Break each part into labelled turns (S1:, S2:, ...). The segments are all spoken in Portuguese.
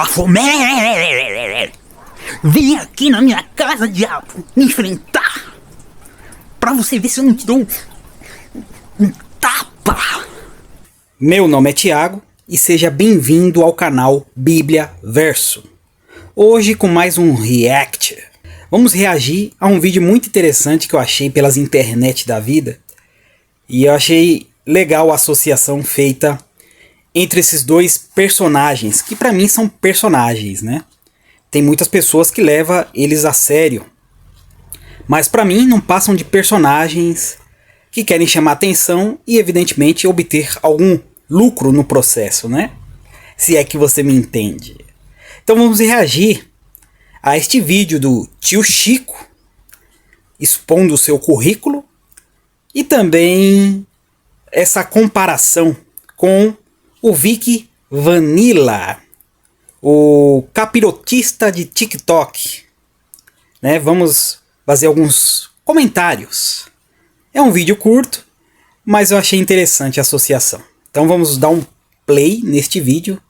S1: Bafomé! Vem aqui na minha casa, diabo, me enfrentar! Pra você ver se eu não te dou um tapa!
S2: Meu nome é Thiago e seja bem-vindo ao canal Bíblia Verso. Hoje com mais um react. Vamos reagir a um vídeo muito interessante que eu achei pelas internet da vida. E eu achei legal a associação feita entre esses dois personagens, que pra mim são personagens, né? Tem muitas pessoas que levam eles a sério, mas pra mim não passam de personagens que querem chamar atenção e evidentemente obter algum lucro no processo, né? Se é que você me entende. Então vamos reagir a este vídeo do tio Chico expondo o seu currículo e também essa comparação com o Vic Vanilla, o capirotista de TikTok, né? Vamos fazer alguns comentários. É um vídeo curto, mas eu achei interessante a associação. Então vamos dar um play neste vídeo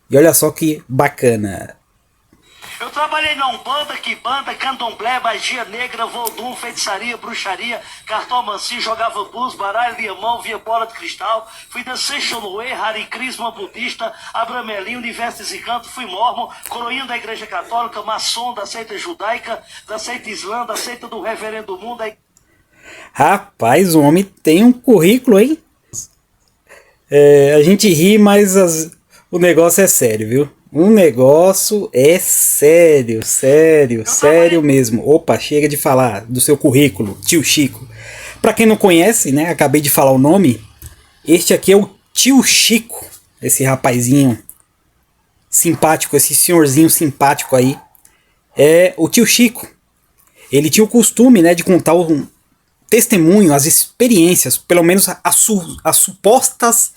S2: e olha só que bacana.
S3: Eu trabalhei na Umbanda, Quimbanda, Candomblé, magia negra, voodoo, feitiçaria, bruxaria, cartomancia, jogava bus, baralho, limão, via bola de cristal. Fui dançar Xoloe, Hare Krishna budista, Abramelinho, Universo e Canto, fui mormon, coroinha da Igreja Católica, maçom da seita judaica, da seita islã, da seita do Reverendo Mundo.
S2: Rapaz, o homem tem um currículo, hein? A gente ri, mas o negócio é sério, viu? O negócio é sério, sério mesmo. Opa, chega de falar do seu currículo, tio Chico. Pra quem não conhece, né, acabei de falar o nome. Este aqui é o tio Chico, esse rapazinho simpático, esse senhorzinho simpático aí. É o tio Chico. Ele tinha o costume, né, de contar um testemunho, as experiências, pelo menos as supostas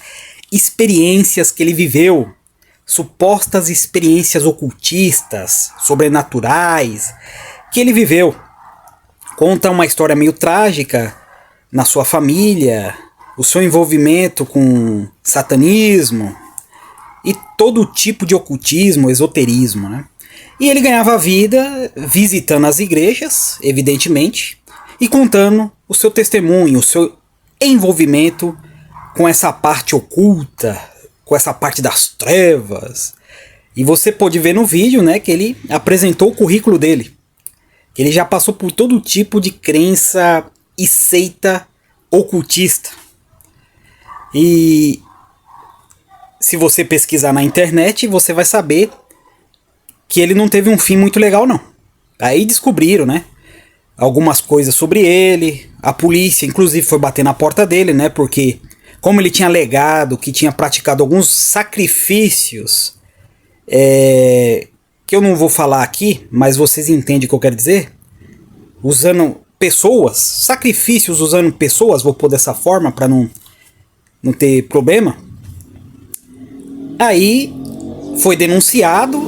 S2: experiências que ele viveu. Supostas experiências ocultistas, sobrenaturais, que ele viveu. Conta uma história meio trágica na sua família, o seu envolvimento com satanismo e todo tipo de ocultismo, esoterismo, né? E ele ganhava vida visitando as igrejas, evidentemente, e contando o seu testemunho, o seu envolvimento com essa parte oculta, com essa parte das trevas. E você pode ver no vídeo, né, que ele apresentou o currículo dele. Ele já passou por todo tipo de crença e seita ocultista. E se você pesquisar na internet, você vai saber que ele não teve um fim muito legal, não. Aí descobriram, né, algumas coisas sobre ele. A polícia, inclusive, foi bater na porta dele, né, porque como ele tinha alegado que tinha praticado alguns sacrifícios, que eu não vou falar aqui, mas vocês entendem o que eu quero dizer, usando pessoas, sacrifícios usando pessoas, vou pôr dessa forma para não ter problema. Aí foi denunciado,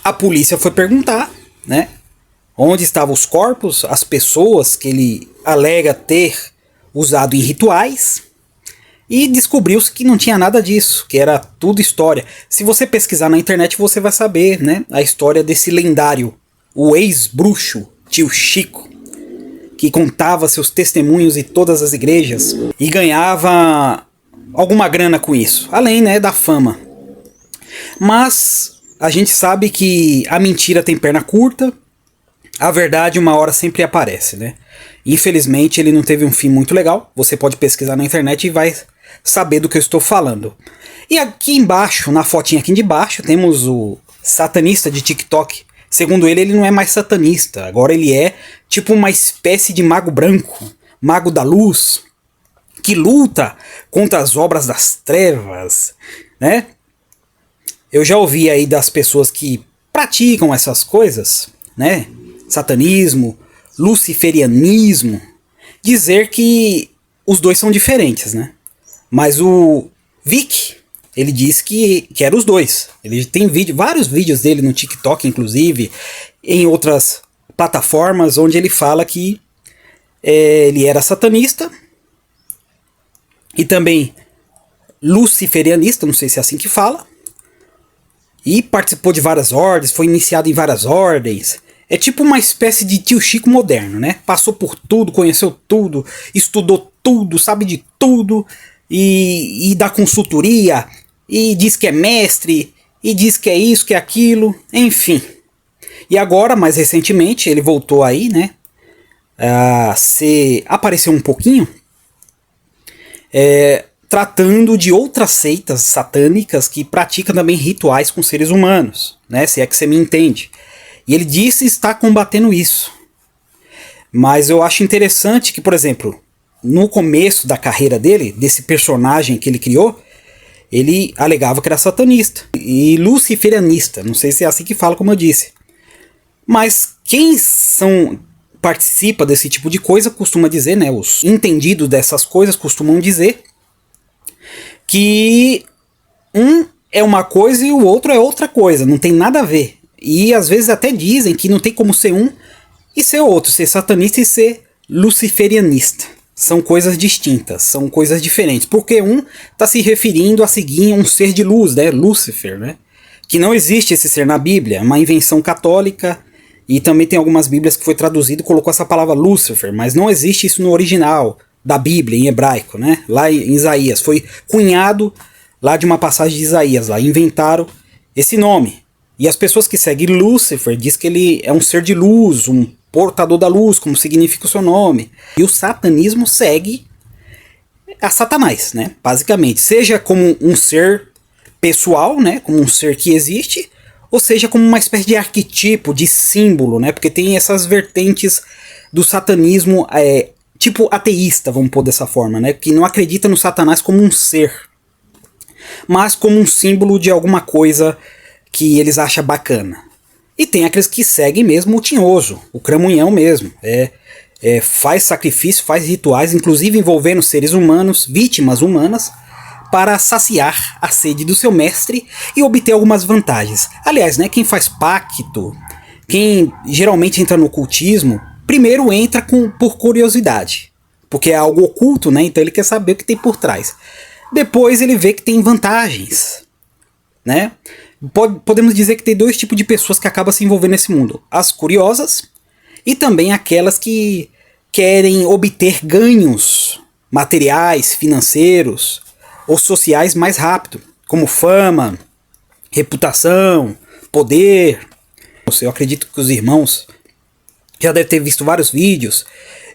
S2: a polícia foi perguntar, né, onde estavam os corpos, as pessoas que ele alega ter usado em rituais. E descobriu-se que não tinha nada disso, que era tudo história. Se você pesquisar na internet, você vai saber, né, a história desse lendário, o ex-bruxo, tio Chico, que contava seus testemunhos em todas as igrejas e ganhava alguma grana com isso, além, né, da fama. Mas a gente sabe que a mentira tem perna curta, a verdade uma hora sempre aparece, né? Infelizmente ele não teve um fim muito legal. Você pode pesquisar na internet e vai saber do que eu estou falando. E aqui embaixo, na fotinha aqui de baixo, temos o satanista de TikTok. Segundo ele, ele não é mais satanista. Agora ele é tipo uma espécie de mago branco, mago da luz, que luta contra as obras das trevas, né? Eu já ouvi aí das pessoas que praticam essas coisas, né? Satanismo, luciferianismo, dizer que os dois são diferentes, né? Mas o Vic, ele diz que era os dois. Ele tem vários vídeos dele no TikTok, inclusive, em outras plataformas, onde ele fala que ele era satanista e também luciferianista, não sei se é assim que fala, E participou de várias ordens, foi iniciado em várias ordens. É tipo uma espécie de tio Chico moderno, né? Passou por tudo, conheceu tudo, estudou tudo, sabe de tudo, e dá consultoria, e diz que é mestre, e diz que é isso, que é aquilo, enfim. E agora, mais recentemente, ele voltou aí, né? Apareceu um pouquinho, tratando de outras seitas satânicas que praticam também rituais com seres humanos, né? Se é que você me entende. E ele disse estar combatendo isso. Mas eu acho interessante que, por exemplo, no começo da carreira dele, desse personagem que ele criou, ele alegava que era satanista e luciferianista. Não sei se é assim que fala, como eu disse. Mas quem participa desse tipo de coisa costuma dizer, né? Os entendidos dessas coisas costumam dizer que um é uma coisa e o outro é outra coisa. Não tem nada a ver. E às vezes até dizem que não tem como ser um e ser outro, ser satanista e ser luciferianista. São coisas distintas, são coisas diferentes. Porque um está se referindo a seguir um ser de luz, né? Lúcifer, né? Que não existe esse ser na Bíblia, é uma invenção católica. E também tem algumas Bíblias que foi traduzido e colocou essa palavra Lúcifer, mas não existe isso no original da Bíblia, em hebraico, né? Lá em Isaías. Foi cunhado lá de uma passagem de Isaías, lá inventaram esse nome. E as pessoas que seguem Lúcifer diz que ele é um ser de luz, um portador da luz, como significa o seu nome. E o satanismo segue a Satanás, né? Basicamente, seja como um ser pessoal, né? Como um ser que existe, ou seja como uma espécie de arquetipo, de símbolo, né? Porque tem essas vertentes do satanismo tipo ateísta, vamos pôr dessa forma, né? Que não acredita no Satanás como um ser, mas como um símbolo de alguma coisa que eles acham bacana. E tem aqueles que seguem mesmo o tinhoso, o cramunhão mesmo. Faz sacrifício, faz rituais, inclusive envolvendo seres humanos, vítimas humanas, para saciar a sede do seu mestre e obter algumas vantagens. Aliás, né, quem faz pacto, quem geralmente entra no ocultismo, primeiro entra por curiosidade, porque é algo oculto, né, então ele quer saber o que tem por trás. Depois ele vê que tem vantagens, né? Podemos dizer que tem dois tipos de pessoas que acabam se envolvendo nesse mundo. As curiosas e também aquelas que querem obter ganhos materiais, financeiros ou sociais mais rápido, como fama, reputação, poder. Eu acredito que os irmãos já devem ter visto vários vídeos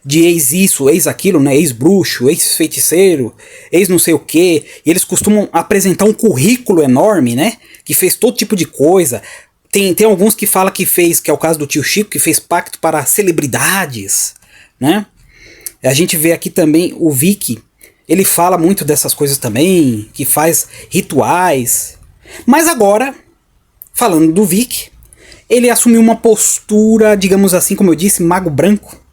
S2: de ex isso, ex aquilo, né? Ex bruxo, ex feiticeiro, ex não sei o que. E eles costumam apresentar um currículo enorme, né? Que fez todo tipo de coisa. Tem alguns que falam que fez, que é o caso do tio Chico, que fez pacto para celebridades, né? A gente vê aqui também o Vic, ele fala muito dessas coisas também, que faz rituais. Mas agora, falando do Vic, ele assumiu uma postura, digamos assim, como eu disse, mago branco.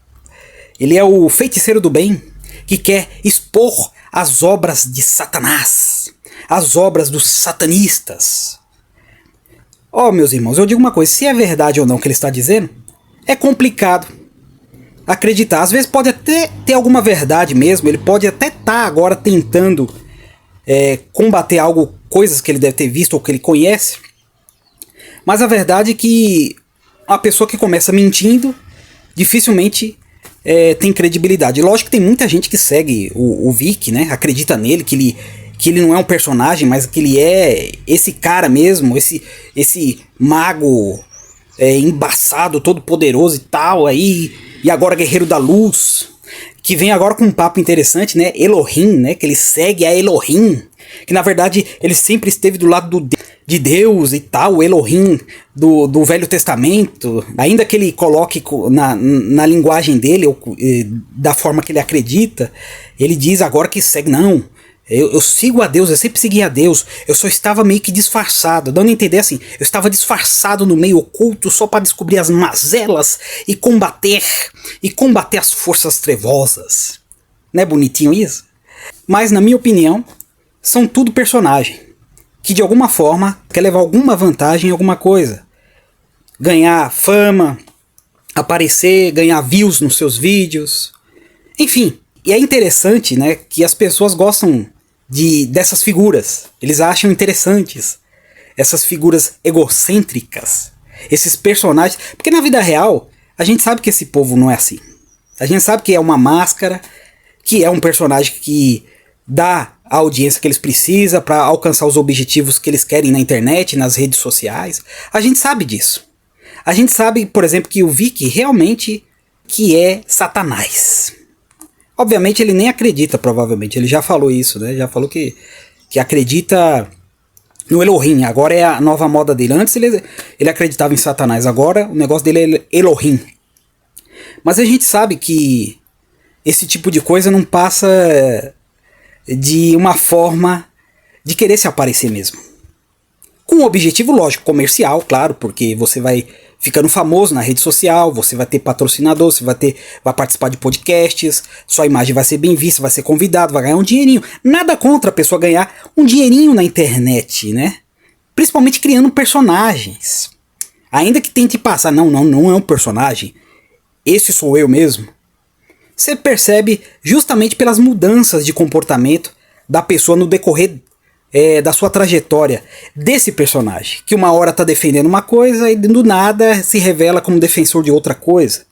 S2: Ele é o feiticeiro do bem, que quer expor as obras de Satanás, as obras dos satanistas. Meus irmãos, eu digo uma coisa, se é verdade ou não o que ele está dizendo, é complicado acreditar. Às vezes pode até ter alguma verdade mesmo, ele pode até estar agora tentando combater coisas que ele deve ter visto ou que ele conhece, mas a verdade é que a pessoa que começa mentindo dificilmente tem credibilidade. Lógico que tem muita gente que segue o Vic, né? Acredita nele, que ele não é um personagem, mas que ele é esse cara mesmo, esse mago embaçado, todo poderoso e tal, aí, e agora guerreiro da luz, que vem agora com um papo interessante, né? Elohim, né? Que ele segue a Elohim, que na verdade ele sempre esteve do lado de Deus e tal, o Elohim do Velho Testamento, ainda que ele coloque na linguagem dele, ou da forma que ele acredita, ele diz agora que segue, não, eu sigo a Deus, eu sempre segui a Deus, eu só estava meio que disfarçado, dando a entender assim, eu estava disfarçado no meio oculto só para descobrir as mazelas e combater as forças trevosas. Não é bonitinho isso? Mas na minha opinião, são tudo personagem, que de alguma forma quer levar alguma vantagem em alguma coisa. Ganhar fama, aparecer, ganhar views nos seus vídeos. Enfim, e é interessante, né, que as pessoas gostam dessas figuras. Eles acham interessantes. essas figuras egocêntricas, esses personagens. Porque na vida real, a gente sabe que esse povo não é assim. A gente sabe que é uma máscara, que é um personagem que dá a audiência que eles precisam para alcançar os objetivos que eles querem na internet, nas redes sociais. A gente sabe disso. A gente sabe, por exemplo, que o Vic realmente que é Satanás. Obviamente ele nem acredita, provavelmente. Ele já falou isso, né? Já falou que acredita no Elohim. Agora é a nova moda dele. Antes ele acreditava em Satanás. Agora o negócio dele é Elohim. Mas a gente sabe que esse tipo de coisa não passa de uma forma de querer se aparecer mesmo. Com um objetivo, lógico, comercial, claro, porque você vai ficando famoso na rede social, você vai ter patrocinador, você vai participar de podcasts, sua imagem vai ser bem vista, vai ser convidado, vai ganhar um dinheirinho. Nada contra a pessoa ganhar um dinheirinho na internet, né? Principalmente criando personagens. Ainda que tente passar, não é um personagem, esse sou eu mesmo. Você percebe justamente pelas mudanças de comportamento da pessoa no decorrer da sua trajetória desse personagem, que uma hora tá defendendo uma coisa e do nada se revela como defensor de outra coisa.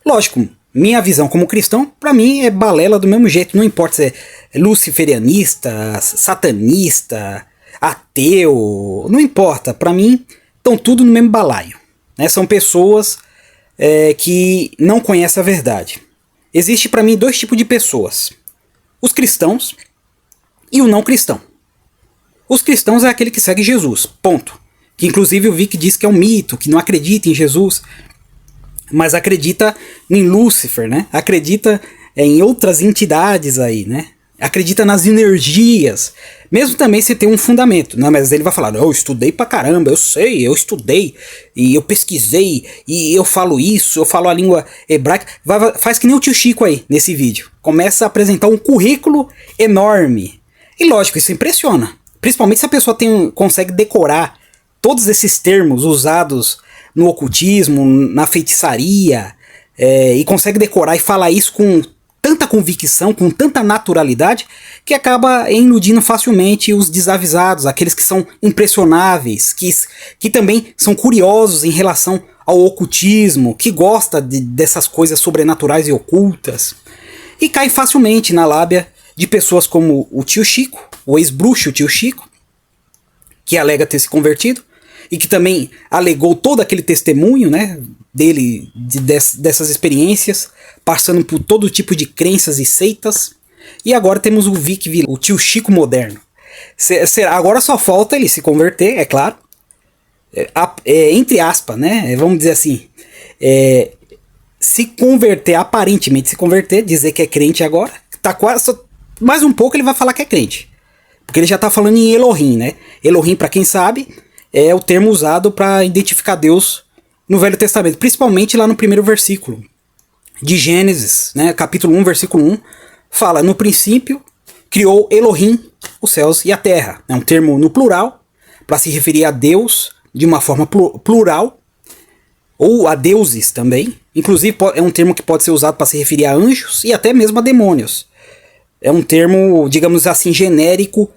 S2: Lógico, minha visão como cristão, pra mim é balela do mesmo jeito, não importa se é luciferianista, satanista, ateu, não importa, pra mim estão tudo no mesmo balaio, né? São pessoas que não conhecem a verdade. Existe pra mim dois tipos de pessoas, os cristãos e o não cristão. Os cristãos é aquele que segue Jesus, ponto. Que inclusive o Vic diz que é um mito, que não acredita em Jesus, mas acredita em Lúcifer, né? Acredita em outras entidades aí, né? Acredita nas energias, mesmo também se tem um fundamento, né? Mas ele vai falar, eu estudei pra caramba, eu sei, eu estudei, e eu pesquisei, e eu falo isso, eu falo a língua hebraica. Faz que nem o tio Chico aí, nesse vídeo. Começa a apresentar um currículo enorme. E lógico, isso impressiona. Principalmente se a pessoa consegue decorar todos esses termos usados no ocultismo, na feitiçaria, e consegue decorar e falar isso com tanta convicção, com tanta naturalidade, que acaba iludindo facilmente os desavisados, aqueles que são impressionáveis, que também são curiosos em relação ao ocultismo, que gosta dessas coisas sobrenaturais e ocultas, e cai facilmente na lábia de pessoas como o tio Chico, o ex-bruxo tio Chico, que alega ter se convertido, e que também alegou todo aquele testemunho, né, dele, dessas experiências, passando por todo tipo de crenças e seitas. E agora temos o Vic, o tio Chico moderno. Agora só falta ele se converter, é claro, entre aspas, né, vamos dizer assim, se converter, aparentemente se converter, dizer que é crente agora, tá quase, mais um pouco ele vai falar que é crente. Porque ele já está falando em Elohim, né? Elohim, para quem sabe, é o termo usado para identificar Deus no Velho Testamento. Principalmente lá no primeiro versículo de Gênesis, né? Capítulo 1, versículo 1. Fala, no princípio, criou Elohim os céus e a terra. É um termo no plural, para se referir a Deus de uma forma plural. Ou a deuses também. Inclusive é um termo que pode ser usado para se referir a anjos e até mesmo a demônios. É um termo, digamos assim, genérico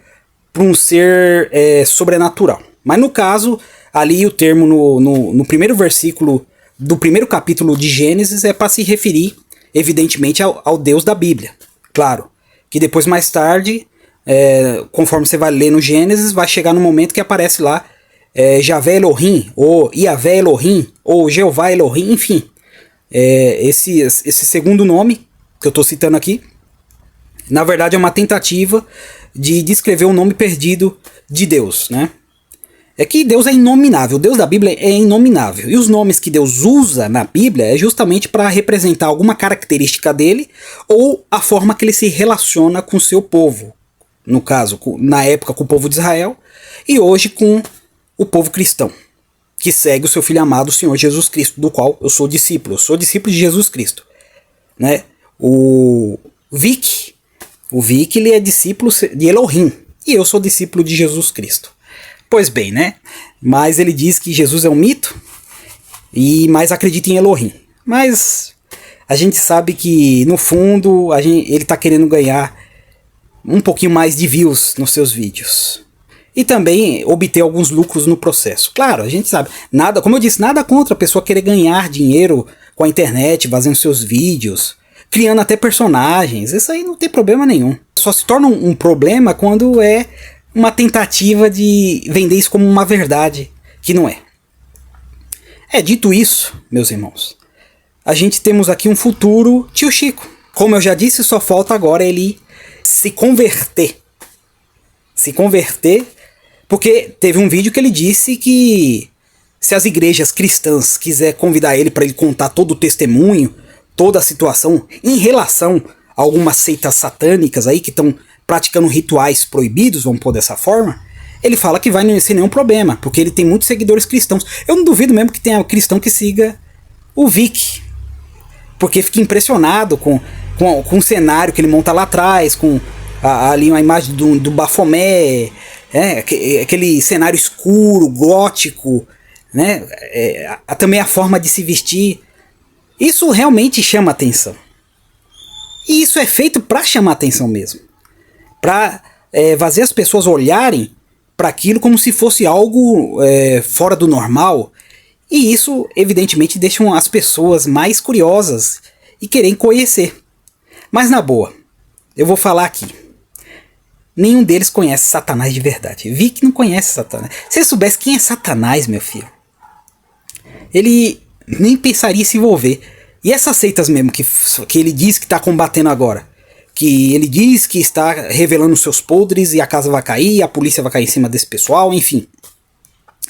S2: para um ser sobrenatural. Mas no caso, ali o termo no primeiro versículo do primeiro capítulo de Gênesis é para se referir, evidentemente, ao Deus da Bíblia. Claro, que depois, mais tarde, conforme você vai ler no Gênesis, vai chegar no momento que aparece lá Javé Elohim, ou Iavé Elohim, ou Jeová Elohim, enfim. Esse segundo nome que eu estou citando aqui, na verdade é uma tentativa de descrever o nome perdido de Deus, né? É que Deus é inominável, o Deus da Bíblia é inominável. E os nomes que Deus usa na Bíblia é justamente para representar alguma característica dele ou a forma que ele se relaciona com o seu povo. No caso, na época com o povo de Israel e hoje com o povo cristão, que segue o seu filho amado, o Senhor Jesus Cristo, do qual eu sou discípulo. Eu sou discípulo de Jesus Cristo, né? O Vic, ele é discípulo de Elohim, e eu sou discípulo de Jesus Cristo. Pois bem, né? Mas ele diz que Jesus é um mito, e mais acredita em Elohim. Mas a gente sabe que, no fundo, ele está querendo ganhar um pouquinho mais de views nos seus vídeos. e também obter alguns lucros no processo. Claro, a gente sabe, nada, como eu disse, nada contra a pessoa querer ganhar dinheiro com a internet, fazendo seus vídeos, criando até personagens, isso aí não tem problema nenhum. Só se torna um problema quando é uma tentativa de vender isso como uma verdade, que não é. Dito isso, meus irmãos, a gente temos aqui um futuro tio Chico. Como eu já disse, só falta agora ele se converter. Se converter, porque teve um vídeo que ele disse que se as igrejas cristãs quiser convidar ele para ele contar todo o testemunho, toda a situação em relação a algumas seitas satânicas aí que estão praticando rituais proibidos, vamos pôr dessa forma, ele fala que vai sem nenhum problema, porque ele tem muitos seguidores cristãos. Eu não duvido mesmo que tenha cristão que siga o Vic, porque fica impressionado com o cenário que ele monta lá atrás, com ali uma imagem do Bafomé, aquele cenário escuro, gótico, né? Também a forma de se vestir. Isso realmente chama atenção. E isso é feito para chamar atenção mesmo. Para fazer as pessoas olharem para aquilo como se fosse algo fora do normal. E isso, evidentemente, deixa as pessoas mais curiosas e querem conhecer. Mas na boa, eu vou falar aqui. Nenhum deles conhece Satanás de verdade. Vic não conhece Satanás. Se ele soubesse quem é Satanás, meu filho, ele nem pensaria em se envolver. E essas seitas mesmo que ele diz que está combatendo agora, que ele diz que está revelando seus podres e a casa vai cair, a polícia vai cair em cima desse pessoal, enfim.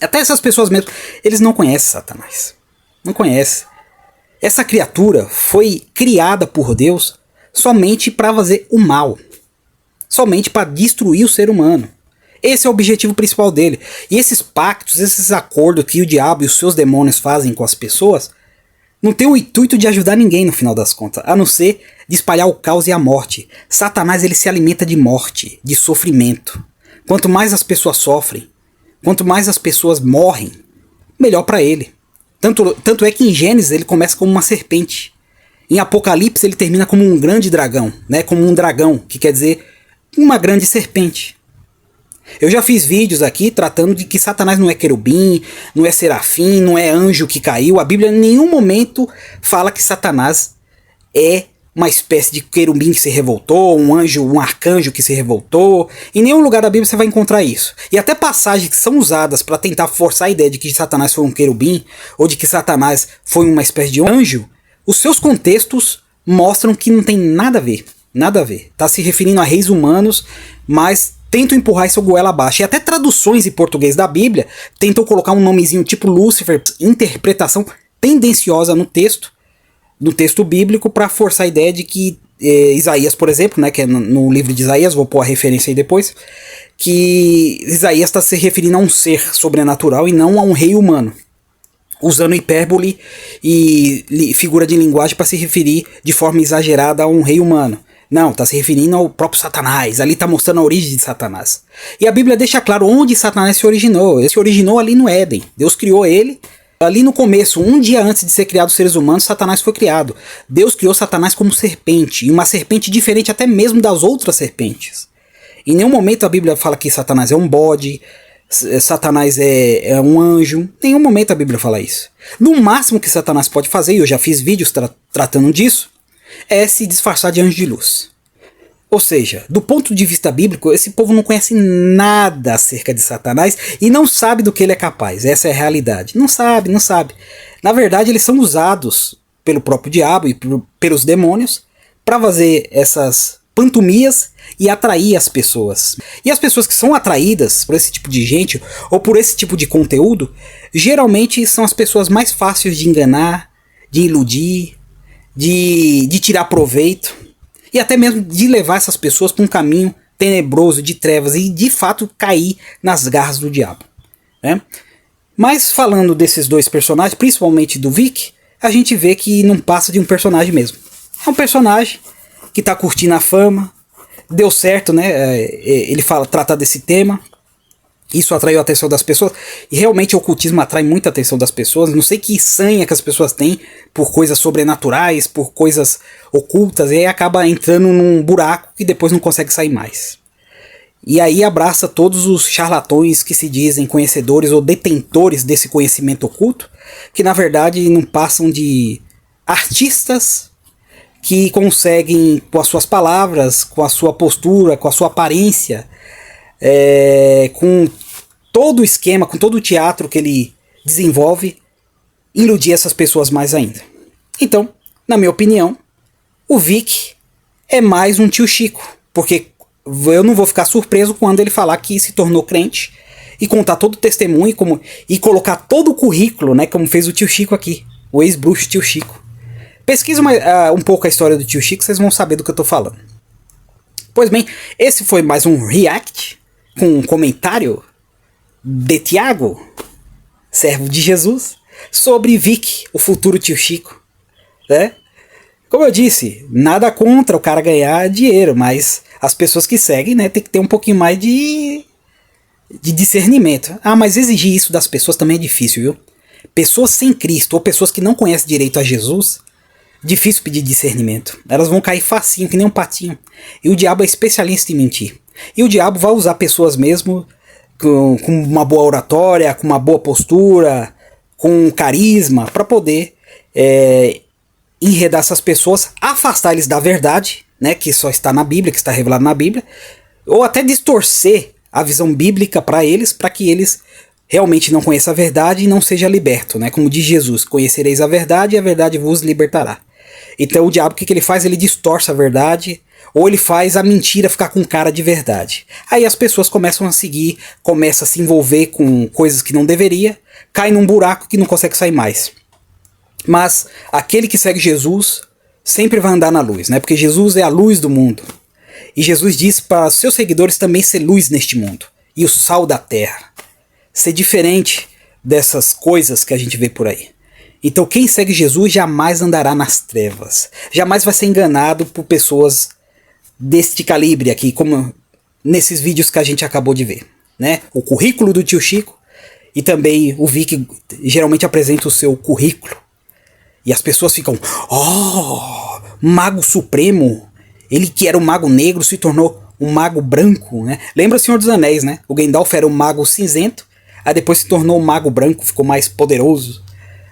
S2: Até essas pessoas mesmo, eles não conhecem Satanás. Não conhecem. Essa criatura foi criada por Deus somente para fazer o mal. Somente para destruir o ser humano. Esse é o objetivo principal dele. E esses pactos, esses acordos que o diabo e os seus demônios fazem com as pessoas, não tem o intuito de ajudar ninguém no final das contas, a não ser de espalhar o caos e a morte. Satanás ele se alimenta de morte, de sofrimento. Quanto mais as pessoas sofrem, quanto mais as pessoas morrem, melhor para ele. Tanto é que em Gênesis ele começa como uma serpente. Em Apocalipse ele termina como um grande dragão, né? Como um dragão, que quer dizer uma grande serpente. Eu já fiz vídeos aqui tratando de que Satanás não é querubim, não é serafim, não é anjo que caiu. A Bíblia em nenhum momento fala que Satanás é uma espécie de querubim que se revoltou, um anjo, um arcanjo que se revoltou. Em nenhum lugar da Bíblia você vai encontrar isso. E até passagens que são usadas para tentar forçar a ideia de que Satanás foi um querubim ou de que Satanás foi uma espécie de anjo, os seus contextos mostram que não tem nada a ver. Nada a ver. Está se referindo a reis humanos, mas tentam empurrar isso goela abaixo. E até traduções em português da Bíblia tentam colocar um nomezinho tipo Lúcifer, interpretação tendenciosa no texto bíblico, para forçar a ideia de que Isaías, por exemplo, né, que é no livro de Isaías, vou pôr a referência aí depois, que Isaías está se referindo a um ser sobrenatural e não a um rei humano, usando hipérbole e figura de linguagem para se referir de forma exagerada a um rei humano. Não, está se referindo ao próprio Satanás. Ali está mostrando a origem de Satanás. E a Bíblia deixa claro onde Satanás se originou. Ele se originou ali no Éden. Deus criou ele. Ali no começo, um dia antes de ser criado os seres humanos, Satanás foi criado. Deus criou Satanás como serpente. E uma serpente diferente até mesmo das outras serpentes. Em nenhum momento a Bíblia fala que Satanás é um bode, Satanás é um anjo. Em nenhum momento a Bíblia fala isso. No máximo que Satanás pode fazer, e eu já fiz vídeos tratando disso, é se disfarçar de anjo de luz. Ou seja, do ponto de vista bíblico, esse povo não conhece nada acerca de Satanás e não sabe do que ele é capaz. Essa é a realidade. Não sabe. Na verdade, eles são usados pelo próprio diabo e pelos demônios para fazer essas pantomias e atrair as pessoas. E as pessoas que são atraídas por esse tipo de gente ou por esse tipo de conteúdo, geralmente são as pessoas mais fáceis de enganar, de iludir, de tirar proveito e até mesmo de levar essas pessoas para um caminho tenebroso de trevas e de fato cair nas garras do diabo, né? Mas falando desses dois personagens, principalmente do Vic, a gente vê que não passa de um personagem mesmo. É um personagem que está curtindo a fama, deu certo, né? Ele trata desse tema. Isso atraiu a atenção das pessoas. E realmente o ocultismo atrai muita atenção das pessoas. Não sei que sanha que as pessoas têm por coisas sobrenaturais, por coisas ocultas. E aí acaba entrando num buraco que depois não consegue sair mais. E aí abraça todos os charlatões que se dizem conhecedores ou detentores desse conhecimento oculto, que na verdade não passam de artistas que conseguem, com as suas palavras, com a sua postura, com a sua aparência, com todo o esquema, com todo o teatro que ele desenvolve, iludir essas pessoas mais ainda. Então, na minha opinião, o Vic é mais um tio Chico, porque eu não vou ficar surpreso quando ele falar que se tornou crente e contar todo o testemunho e colocar todo o currículo, né, como fez o tio Chico aqui, o ex-bruxo tio Chico. Pesquisa um pouco a história do tio Chico, vocês vão saber do que eu tô falando. Pois bem, esse foi mais um react com um comentário de Tiago, servo de Jesus, sobre Vic, o futuro tio Chico, né? Como eu disse, nada contra o cara ganhar dinheiro, mas as pessoas que seguem, né, tem que ter um pouquinho mais de discernimento. Ah, mas exigir isso das pessoas também é difícil, viu? Pessoas sem Cristo ou pessoas que não conhecem direito a Jesus, difícil pedir discernimento. Elas vão cair facinho, que nem um patinho. E o diabo é especialista em mentir. E o diabo vai usar pessoas mesmo com uma boa oratória, com uma boa postura, com carisma, para poder enredar essas pessoas, afastar eles da verdade, né, que só está na Bíblia, que está revelado na Bíblia, ou até distorcer a visão bíblica para que eles realmente não conheçam a verdade e não seja liberto, né, como diz Jesus, conhecereis a verdade e a verdade vos libertará. Então o diabo, o que ele faz? Ele distorce a verdade, ou ele faz a mentira ficar com cara de verdade. Aí as pessoas começam a seguir, começam a se envolver com coisas que não deveria, cai num buraco que não consegue sair mais. Mas aquele que segue Jesus sempre vai andar na luz, né? Porque Jesus é a luz do mundo. E Jesus diz para seus seguidores também ser luz neste mundo. E o sal da terra. Ser diferente dessas coisas que a gente vê por aí. Então quem segue Jesus jamais andará nas trevas. Jamais vai ser enganado por pessoas deste calibre aqui, como nesses vídeos que a gente acabou de ver, né? O currículo do tio Chico e também o Vic geralmente apresenta o seu currículo. E as pessoas ficam, mago supremo, ele que era um mago negro se tornou um mago branco, né? Lembra o Senhor dos Anéis, né? O Gandalf era um mago cinzento, aí depois se tornou um mago branco, ficou mais poderoso.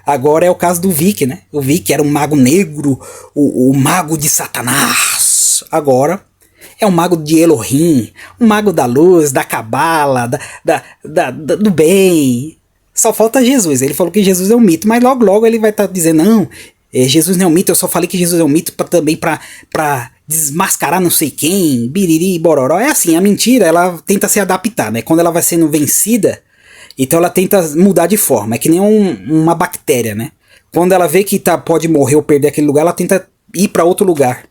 S2: Agora é o caso do Vic, né? O Vic era um mago negro, o mago de Satanás. Agora é um mago de Elohim, um mago da luz, da cabala, do bem. Só falta Jesus. Ele falou que Jesus é um mito, mas logo ele vai estar dizendo, não, Jesus não é um mito, eu só falei que Jesus é um mito também pra desmascarar não sei quem, biriri, bororó. É assim, a mentira, ela tenta se adaptar, né? Quando ela vai sendo vencida, então ela tenta mudar de forma. É que nem uma bactéria, né? Quando ela vê que pode morrer ou perder aquele lugar, ela tenta ir para outro lugar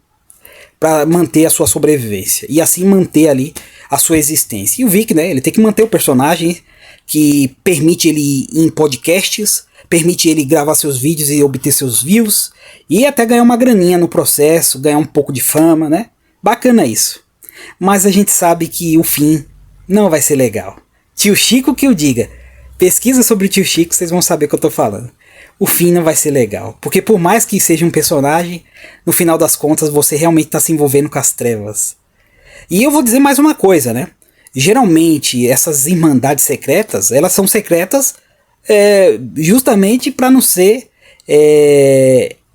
S2: para manter a sua sobrevivência e assim manter ali a sua existência. E o Vic, né? Ele tem que manter o personagem que permite ele ir em podcasts, permite ele gravar seus vídeos e obter seus views e até ganhar uma graninha no processo, ganhar um pouco de fama, né? Bacana isso. Mas a gente sabe que o fim não vai ser legal. Tio Chico que eu diga. Pesquisa sobre o tio Chico, vocês vão saber o que eu tô falando. O fim não vai ser legal. Porque por mais que seja um personagem, no final das contas você realmente está se envolvendo com as trevas. E eu vou dizer mais uma coisa, né? Geralmente essas irmandades secretas, elas são secretas justamente para não ser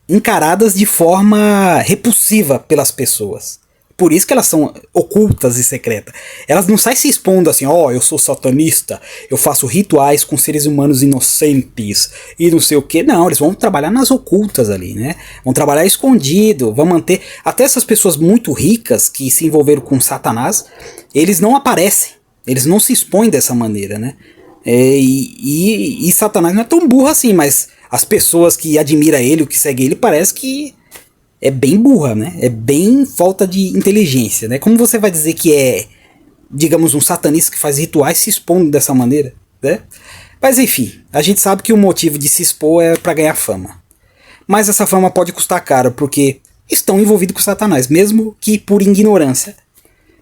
S2: encaradas de forma repulsiva pelas pessoas. Por isso que elas são ocultas e secretas. Elas não saem se expondo assim, eu sou satanista, eu faço rituais com seres humanos inocentes e não sei o que. Não, eles vão trabalhar nas ocultas ali, né? Vão trabalhar escondido, vão manter... Até essas pessoas muito ricas que se envolveram com Satanás, eles não aparecem, eles não se expõem dessa maneira, né? E Satanás não é tão burro assim, mas as pessoas que admiram ele, o que segue ele, parece que é bem burra, né? É bem falta de inteligência, né? Como você vai dizer que é, digamos, um satanista que faz rituais se expondo dessa maneira, né? Mas enfim, a gente sabe que o motivo de se expor é para ganhar fama. Mas essa fama pode custar caro, porque estão envolvidos com Satanás, mesmo que por ignorância,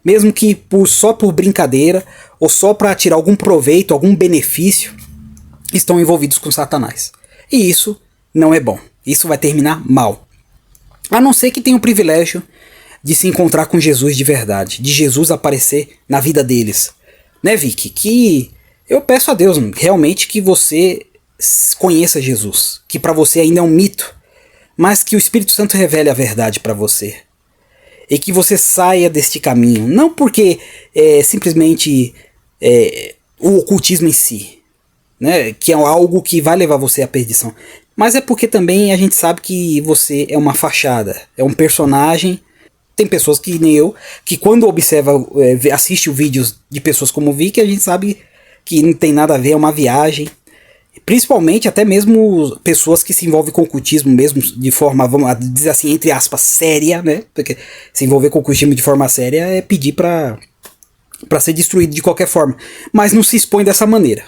S2: mesmo que só por brincadeira, ou só para tirar algum proveito, algum benefício, estão envolvidos com Satanás. E isso não é bom. Isso vai terminar mal. A não ser que tenha o privilégio de se encontrar com Jesus de verdade, de Jesus aparecer na vida deles. Né, Vicky? Que eu peço a Deus realmente que você conheça Jesus, que para você ainda é um mito, mas que o Espírito Santo revele a verdade para você. E que você saia deste caminho, não porque simplesmente o ocultismo em si, né, que é algo que vai levar você à perdição, mas é porque também a gente sabe que você é uma fachada, é um personagem. Tem pessoas que nem eu, que quando observa, assiste vídeos de pessoas como o Vicky, a gente sabe que não tem nada a ver, é uma viagem. Principalmente até mesmo pessoas que se envolvem com ocultismo mesmo de forma, vamos dizer assim, entre aspas, séria, né? Porque se envolver com ocultismo de forma séria é pedir pra ser destruído de qualquer forma. Mas não se expõe dessa maneira,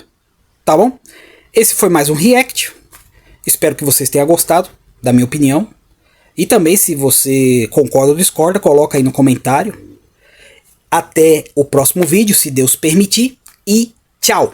S2: tá bom? Esse foi mais um react. Espero que vocês tenham gostado da minha opinião. E também, se você concorda ou discorda, coloca aí no comentário. Até o próximo vídeo, se Deus permitir. E tchau!